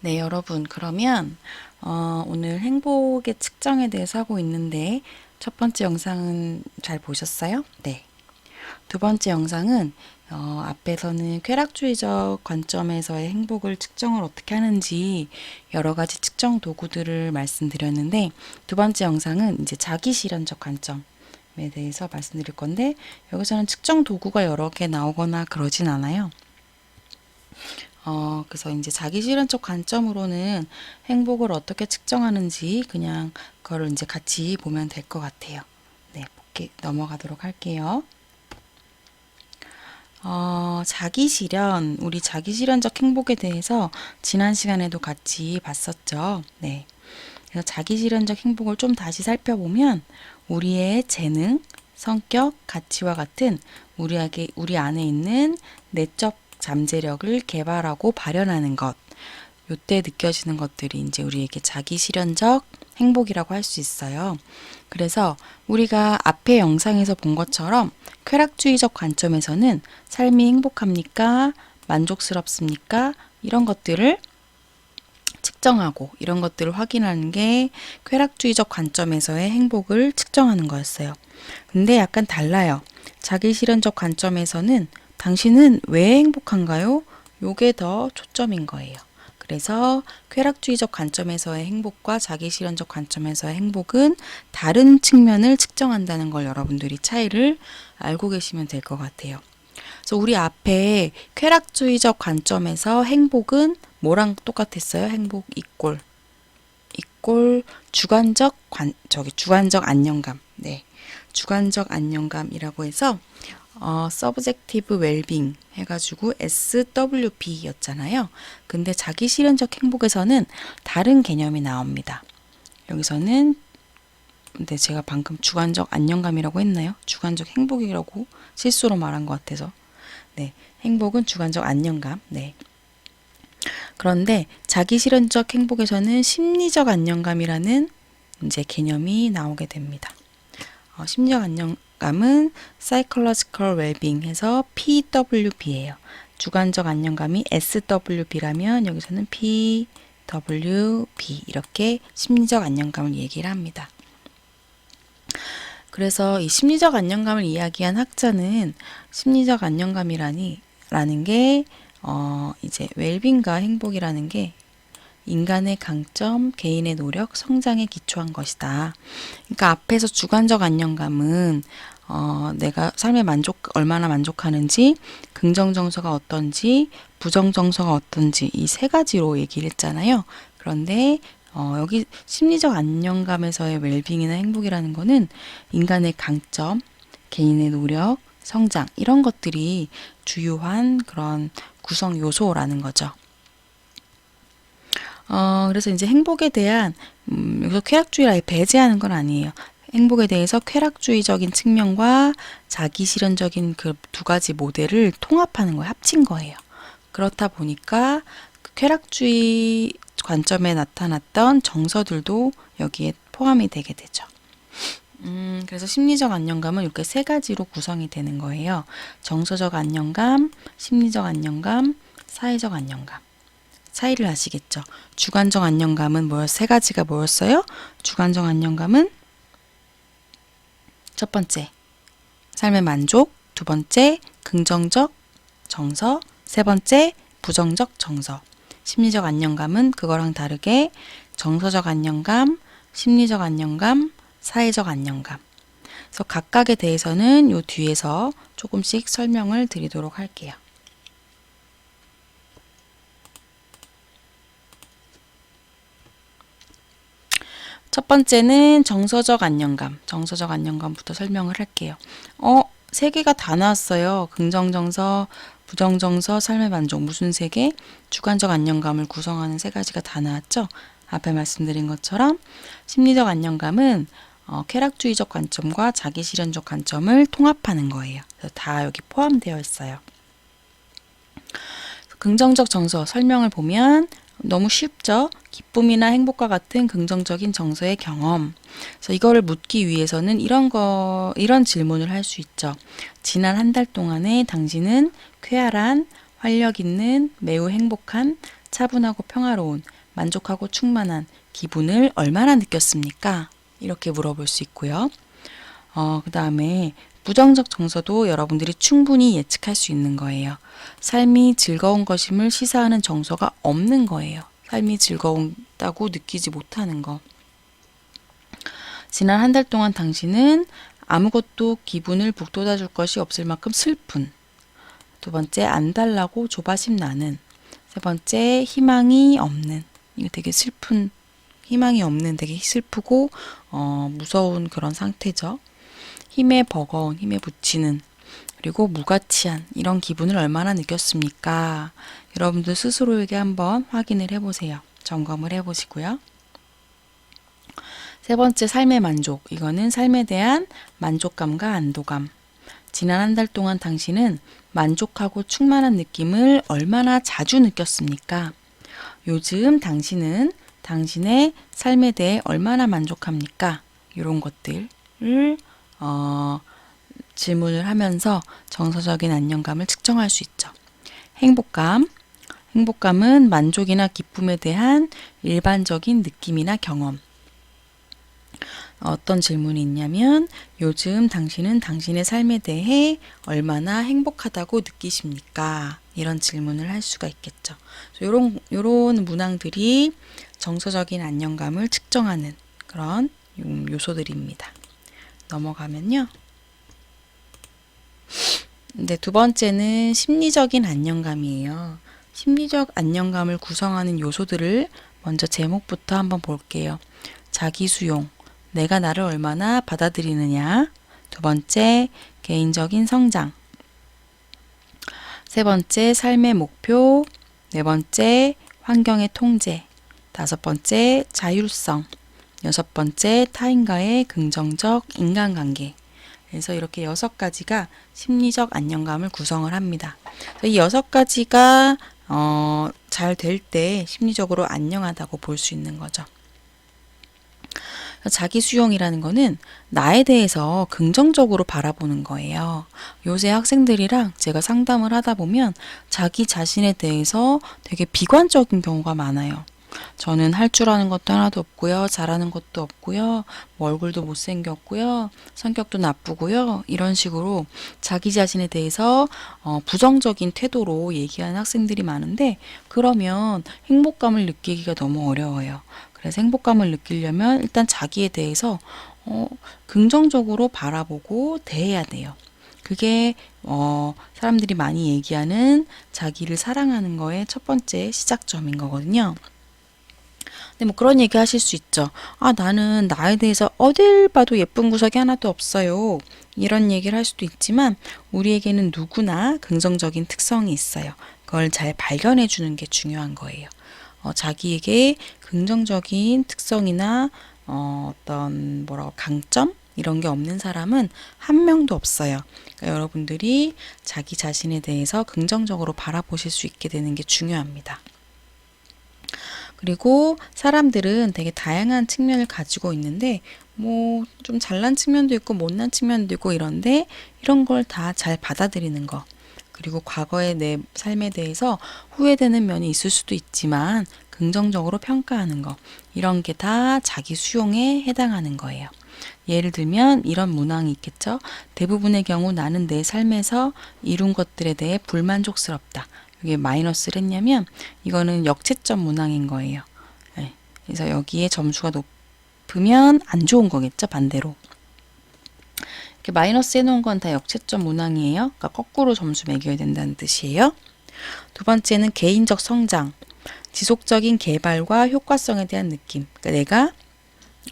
네, 여러분, 그러면 오늘 행복의 측정에 대해서 하고 있는데 첫 번째 영상은 잘 보셨어요? 네. 두 번째 영상은 앞에서는 쾌락주의적 관점에서의 행복을 측정을 어떻게 하는지 여러 가지 측정 도구들을 말씀드렸는데 두 번째 영상은 이제 자기실현적 관점에 대해서 말씀드릴 건데 여기서는 측정 도구가 여러 개 나오거나 그러진 않아요. 그래서 이제 자기 실현적 관점으로는 행복을 어떻게 측정하는지 그냥 그거를 이제 같이 보면 될 것 같아요. 네, 넘어가도록 할게요. 자기 실현, 우리 자기 실현적 행복에 대해서 지난 시간에도 같이 봤었죠. 네. 그래서 자기 실현적 행복을 좀 다시 살펴보면 우리의 재능, 성격, 가치와 같은 우리 안에 있는 내적 잠재력을 개발하고 발현하는 것. 요때 느껴지는 것들이 이제 우리에게 자기 실현적 행복이라고 할 수 있어요. 그래서 우리가 앞에 영상에서 본 것처럼 쾌락주의적 관점에서는 삶이 행복합니까? 만족스럽습니까? 이런 것들을 측정하고 이런 것들을 확인하는 게 쾌락주의적 관점에서의 행복을 측정하는 거였어요. 근데 약간 달라요. 자기 실현적 관점에서는 당신은 왜 행복한가요? 요게 더 초점인 거예요. 그래서 쾌락주의적 관점에서의 행복과 자기 실현적 관점에서의 행복은 다른 측면을 측정한다는 걸 여러분들이 차이를 알고 계시면 될 것 같아요. 그래서 우리 앞에 쾌락주의적 관점에서 행복은 뭐랑 똑같았어요? 행복 이꼴 주관적 안정감. 네. 주관적 안정감이라고 해서 subjective well-being 해가지고 SWB였잖아요. 근데 자기 실현적 행복에서는 다른 개념이 나옵니다. 여기서는 근데 제가 방금 주관적 안정감이라고 했나요? 주관적 행복이라고 실수로 말한 것 같아서. 네, 행복은 주관적 안정감. 네. 그런데 자기 실현적 행복에서는 심리적 안정감이라는 이제 개념이 나오게 됩니다. 심리적 안정감은 psychological well-being 해서 PWB예요. 주관적 안정감이 SWB라면 여기서는 PWB 이렇게 심리적 안정감을 얘기를 합니다. 그래서 이 심리적 안정감을 이야기한 학자는 심리적 안정감이라는 게 이제 웰빙과 행복이라는 게 인간의 강점, 개인의 노력, 성장에 기초한 것이다. 그러니까 앞에서 주관적 안정감은 내가 삶에 얼마나 만족하는지, 긍정 정서가 어떤지, 부정 정서가 어떤지 이 세 가지로 얘기를 했잖아요. 그런데 여기 심리적 안정감에서의 웰빙이나 행복이라는 거는 인간의 강점, 개인의 노력, 성장 이런 것들이 주요한 그런 구성 요소라는 거죠. 그래서 이제 행복에 대한 여기서 쾌락주의를 아예 배제하는 건 아니에요. 행복에 대해서 쾌락주의적인 측면과 자기 실현적인 그 두 가지 모델을 통합하는 거예요. 합친 거예요. 그렇다 보니까 그 쾌락주의 관점에 나타났던 정서들도 여기에 포함이 되게 되죠. 그래서 심리적 안정감은 이렇게 세 가지로 구성이 되는 거예요. 정서적 안정감, 심리적 안정감, 사회적 안정감. 차이를 아시겠죠? 주관적 안정감은 세 가지가 뭐였어요? 주관적 안정감은 첫 번째, 삶의 만족, 두 번째, 긍정적 정서, 세 번째, 부정적 정서. 심리적 안정감은 그거랑 다르게 정서적 안정감, 심리적 안정감, 사회적 안정감. 그래서 각각에 대해서는 요 뒤에서 조금씩 설명을 드리도록 할게요. 첫 번째는 정서적 안정감. 정서적 안정감부터 설명을 할게요. 세 개가 다 나왔어요. 긍정정서, 부정정서, 삶의 만족. 무슨 세 개? 주관적 안정감을 구성하는 세 가지가 다 나왔죠? 앞에 말씀드린 것처럼 심리적 안정감은 쾌락주의적 관점과 자기실현적 관점을 통합하는 거예요. 그래서 다 여기 포함되어 있어요. 긍정적 정서 설명을 보면 너무 쉽죠? 기쁨이나 행복과 같은 긍정적인 정서의 경험. 그래서 이거를 묻기 위해서는 이런 질문을 할 수 있죠. 지난 한 달 동안에 당신은 쾌활한, 활력 있는, 매우 행복한 차분하고 평화로운, 만족하고 충만한 기분을 얼마나 느꼈습니까? 이렇게 물어볼 수 있고요. 그 다음에 부정적 정서도 여러분들이 충분히 예측할 수 있는 거예요. 삶이 즐거운 것임을 시사하는 정서가 없는 거예요. 삶이 즐거웠다고 느끼지 못하는 거. 지난 한 달 동안 당신은 아무것도 기분을 북돋아줄 것이 없을 만큼 슬픈. 두 번째, 안달나고 조바심 나는. 세 번째, 희망이 없는. 이거 되게 슬픈, 희망이 없는 되게 슬프고 무서운 그런 상태죠. 힘에 버거운, 힘에 부치는, 그리고 무가치한 이런 기분을 얼마나 느꼈습니까? 여러분들 스스로에게 한번 확인을 해보세요. 점검을 해보시고요. 세 번째, 삶의 만족. 이거는 삶에 대한 만족감과 안도감. 지난 한 달 동안 당신은 만족하고 충만한 느낌을 얼마나 자주 느꼈습니까? 요즘 당신은 당신의 삶에 대해 얼마나 만족합니까? 이런 것들을 질문을 하면서 정서적인 안정감을 측정할 수 있죠. 행복감. 행복감은 만족이나 기쁨에 대한 일반적인 느낌이나 경험. 어떤 질문이 있냐면 요즘 당신은 당신의 삶에 대해 얼마나 행복하다고 느끼십니까? 이런 질문을 할 수가 있겠죠. 요런 문항들이 정서적인 안정감을 측정하는 그런 요소들입니다. 넘어가면요. 네, 두 번째는 심리적인 안정감이에요. 심리적 안정감을 구성하는 요소들을 먼저 제목부터 한번 볼게요. 자기 수용, 내가 나를 얼마나 받아들이느냐. 두 번째, 개인적인 성장. 세 번째, 삶의 목표. 네 번째, 환경의 통제. 다섯 번째, 자율성. 여섯 번째, 타인과의 긍정적 인간관계. 그래서 이렇게 6가지가 심리적 안정감을 구성을 합니다. 이 6가지가 잘 될 때 심리적으로 안녕하다고 볼 수 있는 거죠. 자기 수용이라는 거는 나에 대해서 긍정적으로 바라보는 거예요. 요새 학생들이랑 제가 상담을 하다 보면 자기 자신에 대해서 되게 비관적인 경우가 많아요. 저는 할 줄 아는 것도 하나도 없고요. 잘하는 것도 없고요. 뭐 얼굴도 못생겼고요. 성격도 나쁘고요. 이런 식으로 자기 자신에 대해서 부정적인 태도로 얘기하는 학생들이 많은데 그러면 행복감을 느끼기가 너무 어려워요. 그래서 행복감을 느끼려면 일단 자기에 대해서 긍정적으로 바라보고 대해야 돼요. 그게 사람들이 많이 얘기하는 자기를 사랑하는 거의 첫 번째 시작점인 거거든요. 근데 뭐 그런 얘기 하실 수 있죠. 아, 나는 나에 대해서 어딜 봐도 예쁜 구석이 하나도 없어요. 이런 얘기를 할 수도 있지만 우리에게는 누구나 긍정적인 특성이 있어요. 그걸 잘 발견해 주는 게 중요한 거예요. 자기에게 긍정적인 특성이나 어떤 강점 이런 게 없는 사람은 한 명도 없어요. 그러니까 여러분들이 자기 자신에 대해서 긍정적으로 바라보실 수 있게 되는 게 중요합니다. 그리고 사람들은 되게 다양한 측면을 가지고 있는데 뭐 좀 잘난 측면도 있고 못난 측면도 있고 이런데 이런 걸 다 잘 받아들이는 거. 그리고 과거의 내 삶에 대해서 후회되는 면이 있을 수도 있지만 긍정적으로 평가하는 거. 이런 게 다 자기 수용에 해당하는 거예요. 예를 들면 이런 문항이 있겠죠. 대부분의 경우 나는 내 삶에서 이룬 것들에 대해 불만족스럽다. 이게 마이너스를 했냐면 이거는 역채점 문항인 거예요. 네. 그래서 여기에 점수가 높으면 안 좋은 거겠죠. 반대로. 이렇게 마이너스 해놓은 건 다 역채점 문항이에요. 그러니까 거꾸로 점수 매겨야 된다는 뜻이에요. 두 번째는 개인적 성장. 지속적인 개발과 효과성에 대한 느낌. 그러니까 내가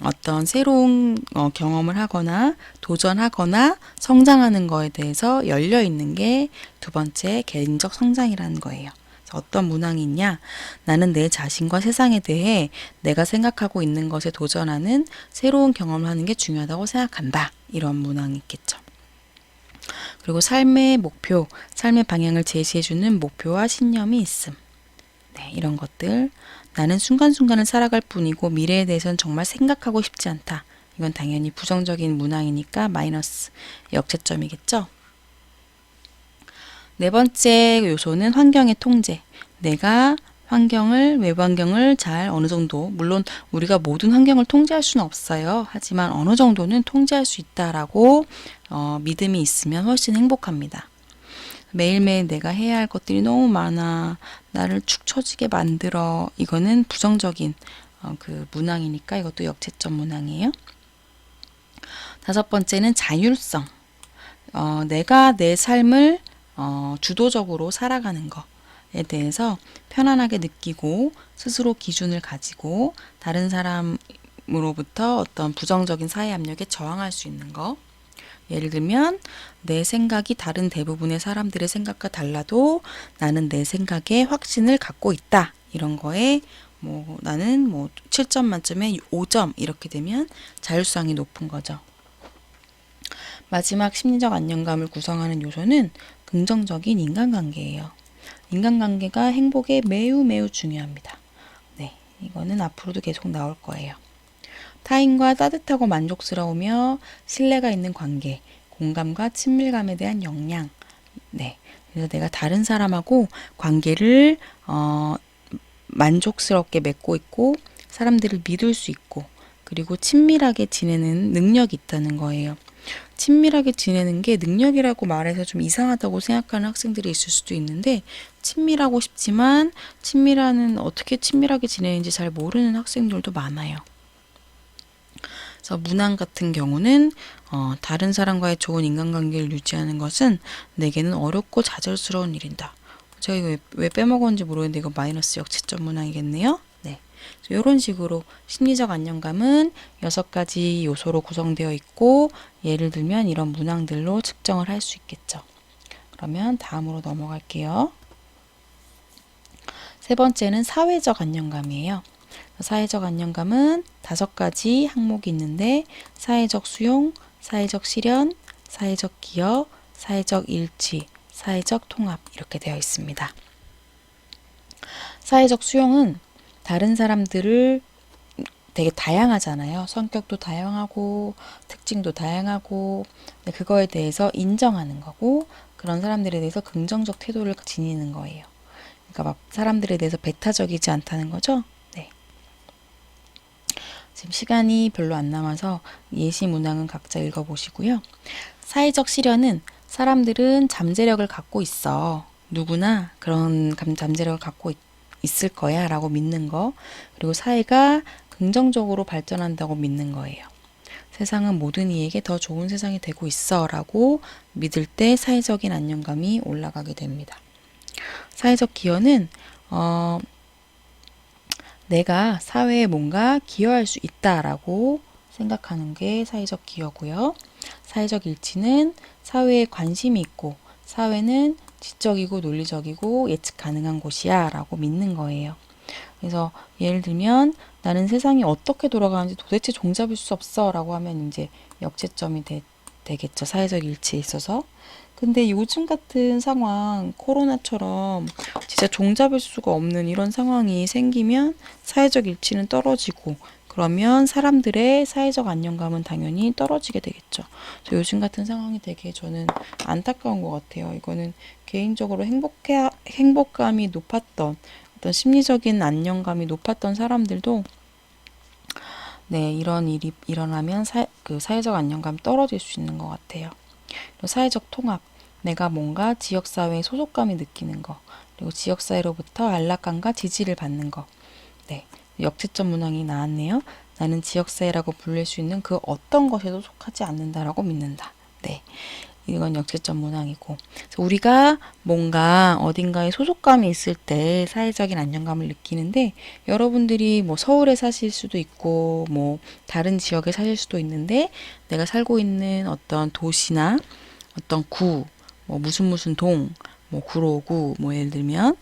어떤 새로운 경험을 하거나 도전하거나 성장하는 거에 대해서 열려 있는 게 두 번째 개인적 성장이라는 거예요. 어떤 문항이 있냐? 나는 내 자신과 세상에 대해 내가 생각하고 있는 것에 도전하는 새로운 경험을 하는 게 중요하다고 생각한다. 이런 문항이 있겠죠. 그리고 삶의 목표, 삶의 방향을 제시해주는 목표와 신념이 있음. 네, 이런 것들. 나는 순간순간을 살아갈 뿐이고 미래에 대해서는 정말 생각하고 싶지 않다. 이건 당연히 부정적인 문항이니까 마이너스 역채점이겠죠. 네 번째 요소는 환경의 통제. 내가 외부 환경을 잘 어느 정도, 물론 우리가 모든 환경을 통제할 수는 없어요. 하지만 어느 정도는 통제할 수 있다라고 믿음이 있으면 훨씬 행복합니다. 매일매일 내가 해야 할 것들이 너무 많아. 나를 축 처지게 만들어. 이거는 부정적인 그 문항이니까 이것도 역체점 문항이에요. 다섯 번째는 자율성. 내가 내 삶을 주도적으로 살아가는 것에 대해서 편안하게 느끼고 스스로 기준을 가지고 다른 사람으로부터 어떤 부정적인 사회 압력에 저항할 수 있는 것. 예를 들면 내 생각이 다른 대부분의 사람들의 생각과 달라도 나는 내 생각에 확신을 갖고 있다. 이런 거에 나는 7점 만점에 5점 이렇게 되면 자율성이 높은 거죠. 마지막 심리적 안정감을 구성하는 요소는 긍정적인 인간관계예요. 인간관계가 행복에 매우 매우 중요합니다. 네, 이거는 앞으로도 계속 나올 거예요. 타인과 따뜻하고 만족스러우며 신뢰가 있는 관계, 공감과 친밀감에 대한 역량. 네, 그래서 내가 다른 사람하고 관계를 만족스럽게 맺고 있고 사람들을 믿을 수 있고 그리고 친밀하게 지내는 능력이 있다는 거예요. 친밀하게 지내는 게 능력이라고 말해서 좀 이상하다고 생각하는 학생들이 있을 수도 있는데 친밀하고 싶지만 어떻게 친밀하게 지내는지 잘 모르는 학생들도 많아요. 그래서 문항 같은 경우는 다른 사람과의 좋은 인간관계를 유지하는 것은 내게는 어렵고 좌절스러운 일이다. 제가 이거 왜 빼먹었는지 모르겠는데 이거 마이너스 역체점 문항이겠네요. 네, 이런 식으로 심리적 안정감은 6가지 요소로 구성되어 있고 예를 들면 이런 문항들로 측정을 할 수 있겠죠. 그러면 다음으로 넘어갈게요. 세 번째는 사회적 안정감이에요. 사회적 안정감은 5가지 항목이 있는데 사회적 수용, 사회적 실현, 사회적 기여, 사회적 일치, 사회적 통합 이렇게 되어 있습니다. 사회적 수용은 다른 사람들을 되게 다양하잖아요. 성격도 다양하고 특징도 다양하고 그거에 대해서 인정하는 거고 그런 사람들에 대해서 긍정적 태도를 지니는 거예요. 그러니까 막 사람들에 대해서 배타적이지 않다는 거죠. 네. 지금 시간이 별로 안 남아서 예시 문항은 각자 읽어보시고요. 사회적 실현은 사람들은 잠재력을 갖고 있어. 누구나 그런 잠재력을 갖고 있을 거야 라고 믿는 거. 그리고 사회가 긍정적으로 발전한다고 믿는 거예요. 세상은 모든 이에게 더 좋은 세상이 되고 있어 라고 믿을 때 사회적인 안정감이 올라가게 됩니다. 사회적 기여는 내가 사회에 뭔가 기여할 수 있다라고 생각하는 게 사회적 기여고요. 사회적 일치는 사회에 관심이 있고 사회는 지적이고 논리적이고 예측 가능한 곳이야 라고 믿는 거예요. 그래서 예를 들면 나는 세상이 어떻게 돌아가는지 도대체 종잡을 수 없어 라고 하면 이제 역체점이 되겠죠. 사회적 일치에 있어서. 근데 요즘 같은 상황, 코로나처럼 진짜 종잡을 수가 없는 이런 상황이 생기면 사회적 일치는 떨어지고 그러면 사람들의 사회적 안정감은 당연히 떨어지게 되겠죠. 요즘 같은 상황이 되게 저는 안타까운 것 같아요. 이거는 개인적으로 행복감이 높았던 어떤 심리적인 안정감이 높았던 사람들도 네, 이런 일이 일어나면 사회적 안정감 떨어질 수 있는 것 같아요. 그리고 사회적 통합, 내가 뭔가 지역사회에 소속감이 느끼는 거, 그리고 지역사회로부터 안락감과 지지를 받는 거. 네, 역체점 문항이 나왔네요. 나는 지역사회라고 불릴 수 있는 그 어떤 것에도 속하지 않는다라고 믿는다. 네, 이건 역체점 문항이고 우리가 뭔가 어딘가에 소속감이 있을 때 사회적인 안정감을 느끼는데 여러분들이 서울에 사실 수도 있고 다른 지역에 사실 수도 있는데 내가 살고 있는 어떤 도시나 어떤 구, 무슨 동, 구로구 예를 들면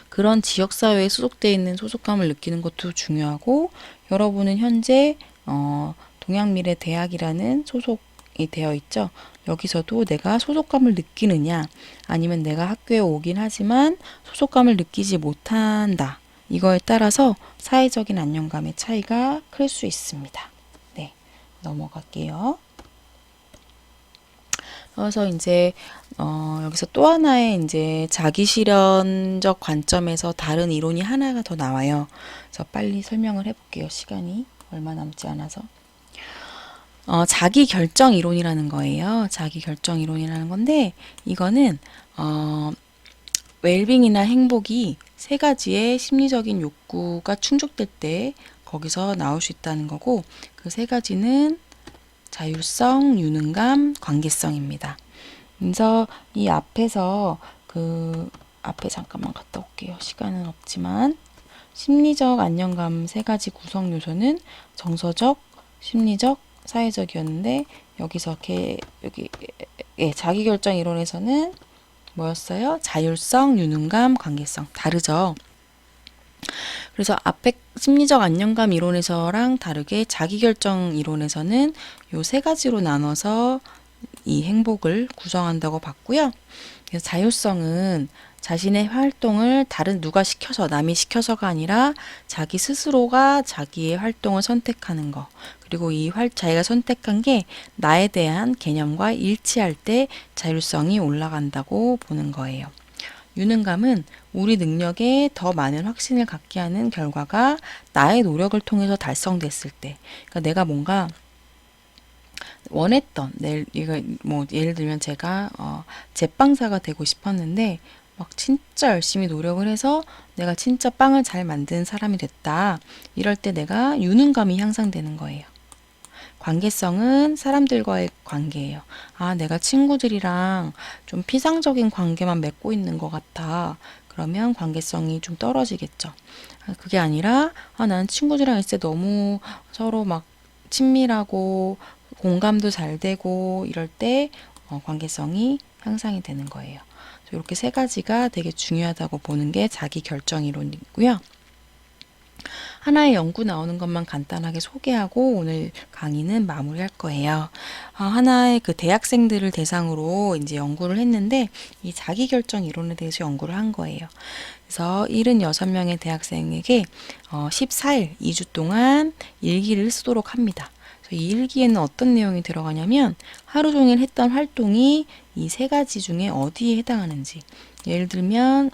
그런 지역사회에 소속되어 있는 소속감을 느끼는 것도 중요하고 여러분은 현재 동양미래대학이라는 소속이 되어 있죠. 여기서도 내가 소속감을 느끼느냐 아니면 내가 학교에 오긴 하지만 소속감을 느끼지 못한다. 이거에 따라서 사회적인 안정감의 차이가 클 수 있습니다. 네, 넘어갈게요. 그래서 이제 여기서 또 하나의 이제 자기 실현적 관점에서 다른 이론이 하나가 더 나와요. 그래서 빨리 설명을 해볼게요. 시간이 얼마 남지 않아서. 자기 결정 이론이라는 거예요. 자기 결정 이론이라는 건데 이거는 웰빙이나 행복이 세 가지의 심리적인 욕구가 충족될 때 거기서 나올 수 있다는 거고 그 세 가지는 자율성, 유능감, 관계성입니다. 그래서 이 앞에서 그 앞에 잠깐만 갔다 올게요. 시간은 없지만 심리적 안정감 세 가지 구성 요소는 정서적, 심리적, 사회적이었는데 여기서 여기 자기결정 이론에서는 뭐였어요? 자율성, 유능감, 관계성 다르죠. 그래서 앞에 심리적 안정감 이론에서랑 다르게 자기결정 이론에서는 요 세 가지로 나눠서 이 행복을 구성한다고 봤고요. 그래서 자율성은 자신의 활동을 다른 누가 시켜서 남이 시켜서가 아니라 자기 스스로가 자기의 활동을 선택하는 거. 그리고 자기가 선택한 게 나에 대한 개념과 일치할 때 자율성이 올라간다고 보는 거예요. 유능감은 우리 능력에 더 많은 확신을 갖게 하는 결과가 나의 노력을 통해서 달성됐을 때, 그러니까 내가 뭔가 원했던, 예를 들면 제가 제빵사가 되고 싶었는데 막 진짜 열심히 노력을 해서 내가 진짜 빵을 잘 만드는 사람이 됐다. 이럴 때 내가 유능감이 향상되는 거예요. 관계성은 사람들과의 관계예요. 아, 내가 친구들이랑 좀 피상적인 관계만 맺고 있는 것 같아. 그러면 관계성이 좀 떨어지겠죠. 그게 아니라, 나는 친구들이랑 있을 때 너무 서로 막 친밀하고 공감도 잘 되고 이럴 때 관계성이 향상이 되는 거예요. 이렇게 세 가지가 되게 중요하다고 보는 게 자기 결정 이론이고요. 하나의 연구 나오는 것만 간단하게 소개하고 오늘 강의는 마무리할 거예요. 하나의 그 대학생들을 대상으로 이제 연구를 했는데 이 자기결정 이론에 대해서 연구를 한 거예요. 그래서 76명의 대학생에게 14일, 2주 동안 일기를 쓰도록 합니다. 이 일기에는 어떤 내용이 들어가냐면 하루 종일 했던 활동이 이 세 가지 중에 어디에 해당하는지, 예를 들면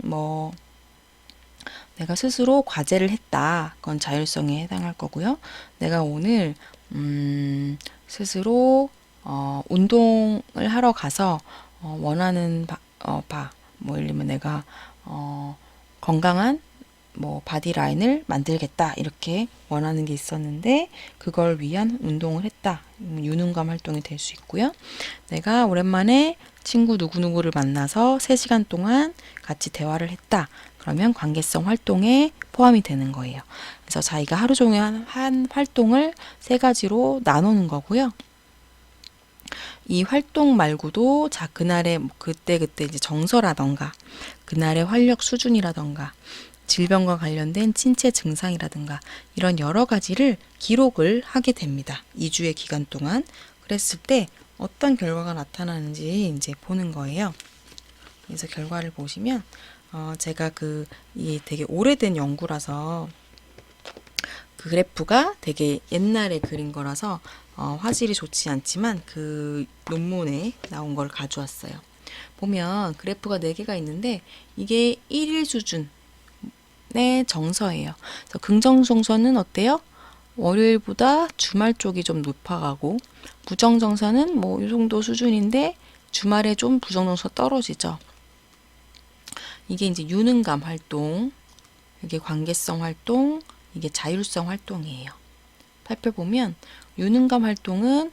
내가 스스로 과제를 했다. 그건 자율성에 해당할 거고요. 내가 오늘 스스로 운동을 하러 가서 원하는 예를 들면 내가 건강한 바디라인을 만들겠다. 이렇게 원하는 게 있었는데 그걸 위한 운동을 했다. 유능감 활동이 될 수 있고요. 내가 오랜만에 친구 누구누구를 만나서 3시간 동안 같이 대화를 했다. 그러면 관계성 활동에 포함이 되는 거예요. 그래서 자기가 하루 종일 한 활동을 3가지로 나누는 거고요. 이 활동 말고도 그날의 그때 이제 정서라던가 그날의 활력 수준이라던가 질병과 관련된 신체 증상이라든가 이런 여러 가지를 기록을 하게 됩니다. 2주의 기간 동안. 그랬을 때 어떤 결과가 나타나는지 이제 보는 거예요. 그래서 결과를 보시면 제가 이 되게 오래된 연구라서 그 그래프가 되게 옛날에 그린 거라서 화질이 좋지 않지만 그 논문에 나온 걸 가져왔어요. 보면 그래프가 4개가 있는데 이게 1일 수준의 정서예요. 그래서 긍정 정서는 어때요? 월요일보다 주말 쪽이 좀 높아가고 부정 정서는 이 정도 수준인데 주말에 좀 부정 정서 떨어지죠. 이게 이제 유능감 활동, 이게 관계성 활동, 이게 자율성 활동이에요. 살펴보면 유능감 활동은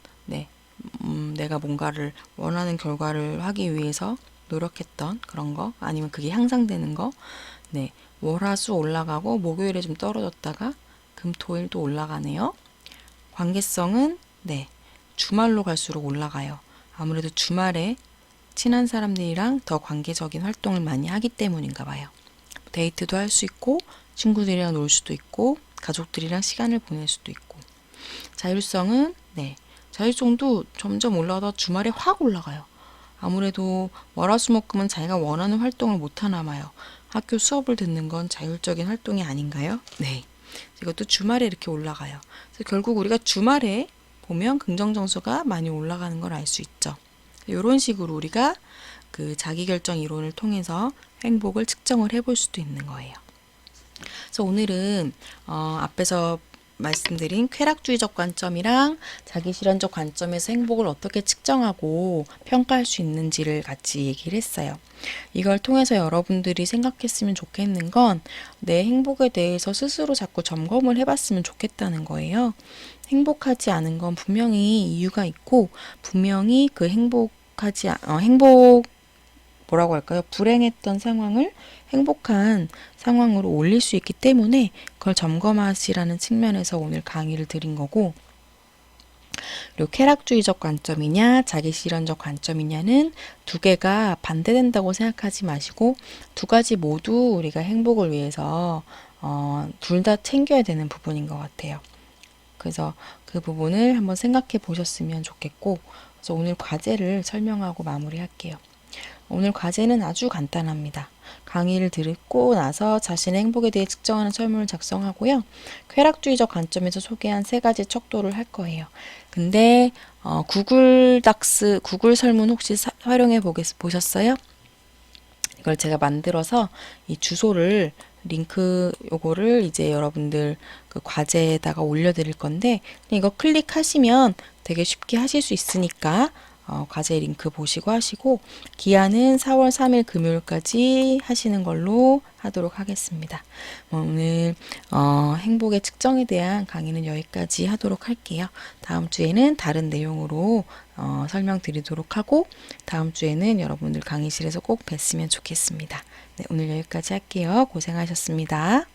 내가 뭔가를 원하는 결과를 하기 위해서 노력했던 그런 거, 아니면 그게 향상되는 거, 월화수 올라가고 목요일에 좀 떨어졌다가 금토일도 올라가네요. 관계성은 주말로 갈수록 올라가요. 아무래도 주말에 친한 사람들이랑 더 관계적인 활동을 많이 하기 때문인가 봐요. 데이트도 할 수 있고 친구들이랑 놀 수도 있고 가족들이랑 시간을 보낼 수도 있고. 자율성은 자율성도 점점 올라가다 주말에 확 올라가요. 아무래도 월화수목금은 자기가 원하는 활동을 못하나 봐요. 학교 수업을 듣는 건 자율적인 활동이 아닌가요? 이것도 주말에 이렇게 올라가요. 그래서 결국 우리가 주말에 보면 긍정정서가 많이 올라가는 걸 알 수 있죠. 이런 식으로 우리가 그 자기결정 이론을 통해서 행복을 측정을 해볼 수도 있는 거예요. 그래서 오늘은 앞에서 말씀드린 쾌락주의적 관점이랑 자기실현적 관점에서 행복을 어떻게 측정하고 평가할 수 있는지를 같이 얘기를 했어요. 이걸 통해서 여러분들이 생각했으면 좋겠는 건 내 행복에 대해서 스스로 자꾸 점검을 해봤으면 좋겠다는 거예요. 행복하지 않은 건 분명히 이유가 있고 분명히 그 뭐라고 할까요? 불행했던 상황을 행복한 상황으로 올릴 수 있기 때문에 그걸 점검하시라는 측면에서 오늘 강의를 드린 거고, 그리고 쾌락주의적 관점이냐 자기실현적 관점이냐는 두 개가 반대된다고 생각하지 마시고 두 가지 모두 우리가 행복을 위해서 둘 다 챙겨야 되는 부분인 것 같아요. 그래서 그 부분을 한번 생각해 보셨으면 좋겠고, 그래서 오늘 과제를 설명하고 마무리할게요. 오늘 과제는 아주 간단합니다. 강의를 듣고 나서 자신의 행복에 대해 측정하는 설문을 작성하고요. 쾌락주의적 관점에서 소개한 세 가지 척도를 할 거예요. 근데 구글 설문 혹시 활용해 보셨어요? 이걸 제가 만들어서 이 주소를 요거를 이제 여러분들 그 과제에다가 올려드릴 건데 이거 클릭하시면 되게 쉽게 하실 수 있으니까 과제 링크 보시고 하시고 기한은 4월 3일 금요일까지 하시는 걸로 하도록 하겠습니다. 오늘 행복의 측정에 대한 강의는 여기까지 하도록 할게요. 다음 주에는 다른 내용으로 설명드리도록 하고 다음 주에는 여러분들 강의실에서 꼭 뵀으면 좋겠습니다. 네, 오늘 여기까지 할게요. 고생하셨습니다.